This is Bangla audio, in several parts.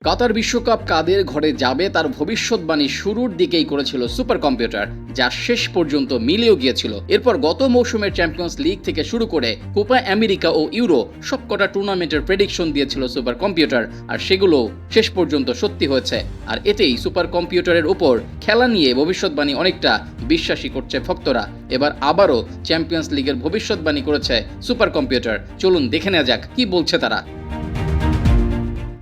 কাতার বিশ্বকাপ কাদের ঘরে যাবে তার ভবিষ্যৎবাণী শুরুর দিকেই করেছিল সুপার কম্পিউটার, যা শেষ পর্যন্ত মিলেও গিয়েছিল। এরপর গত মৌসুমের চ্যাম্পিয়ন্স লিগ থেকে শুরু করে কোপা আমেরিকা ও ইউরো সবকটা টুর্নামেন্টের প্রেডিকশন দিয়েছিল সুপার কম্পিউটার, আর সেগুলো শেষ পর্যন্ত সত্যি হয়েছে। আর এতেই সুপার কম্পিউটারের উপর খেলা নিয়ে ভবিষ্যৎবাণী অনেকটা বিশ্বাসী করছে ভক্তরা। এবার আবারও চ্যাম্পিয়ন্স লিগের ভবিষ্যৎবাণী করেছে সুপার কম্পিউটার। চলুন দেখে নেওয়া যাক কি বলছে তারা।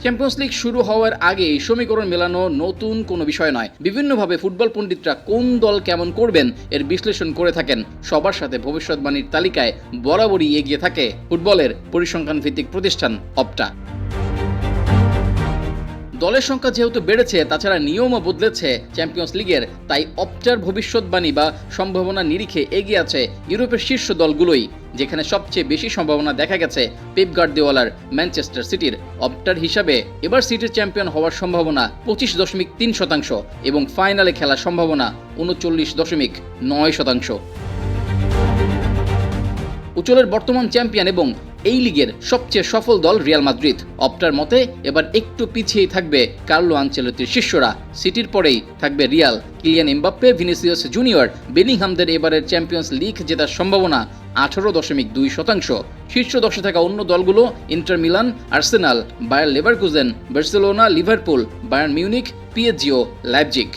চ্যাম্পিয়ন্স লিগ শুরু হওয়ার আগেই সমীকরণ মেলানো নতুন কোনো বিষয় নয়। বিভিন্নভাবে ফুটবল পণ্ডিতরা কোন দল কেমন করবেন এর বিশ্লেষণ করে থাকেন। সবার সাথে ভবিষ্যৎবাণীর তালিকায় বরাবরই এগিয়ে থাকে ফুটবলের পরিসংখ্যান ভিত্তিক প্রতিষ্ঠান অপটা। দলের সংখ্যা যেহেতু বেড়েছে, তাছাড়া নিয়মও বদলেছে চ্যাম্পিয়ন্স লিগের, তাই অপটার ভবিষ্যৎবাণী বা সম্ভাবনা নিরিখে এগিয়ে আছে ইউরোপের শীর্ষ দলগুলোই, যেখানে সবচেয়ে বেশি সম্ভাবনা দেখা গেছে পেপ গার্দিওলার ম্যানচেস্টার সিটির। অপটার হিসাবে এবার সিটির চ্যাম্পিয়ন হওয়ার সম্ভাবনা 25.3% এবং ফাইনালে খেলার সম্ভাবনা 39.9%। উচলের বর্তমান চ্যাম্পিয়ন এবং এই লিগের সবচেয়ে সফল দল রিয়াল মাদ্রিদ। অপটার মতে এবার একটু পিছিয়েই থাকবে কার্লো আনচেলত্তির শিষ্যরা। সিটির পরেই থাকবে Real. Kylian Mbappe, Vinicius Junior, বেলিংহামদের এবারের চ্যাম্পিয়ন্স লিগ জেতার সম্ভাবনা 18.2%। শীর্ষ 10-এ থাকা অন্য দলগুলো Inter Milan, Arsenal, Bayer Leverkusen, Barcelona, Liverpool, Bayern Munich, PSG ও লাইপজিগ।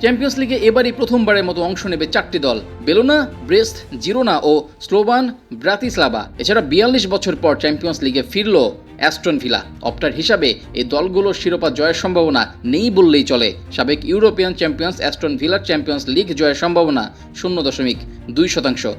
চ্যাম্পিয়ন্স লিগে এবারই প্রথমবারের মতো অংশ নেবে 4টি দল: বেলোনা, ব্রেস্ট, জিরোনা ও স্লোভান ব্রাতিস্লাভা। এছাড়া 42 বছর পর চ্যাম্পিয়ন্স লিগে ফিরল অ্যাস্টন ভিলা। অপটার হিসাবে এই দলগুলোর শিরোপা জয়ের সম্ভাবনা নেই বললেই চলে। সাবেক ইউরোপিয়ান চ্যাম্পিয়ন্স অ্যাস্টন ভিলার চ্যাম্পিয়ন্স লিগ জয়ের সম্ভাবনা 0.2%।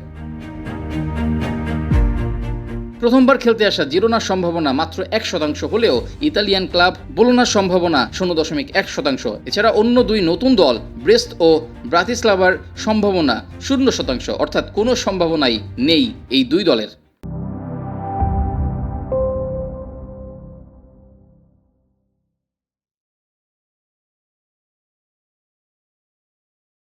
প্রথমবার খেলতে আসা জিরোনার সম্ভাবনা মাত্র 1% হলেও ইতালিয়ান ক্লাব বোলোনার সম্ভাবনা 0.1%। এছাড়া অন্য দুই নতুন দল ব্রেস্ট ও ব্রাতিস্লাভার সম্ভাবনা 0%, অর্থাৎ কোনো সম্ভাবনাই নেই এই দুই দলের।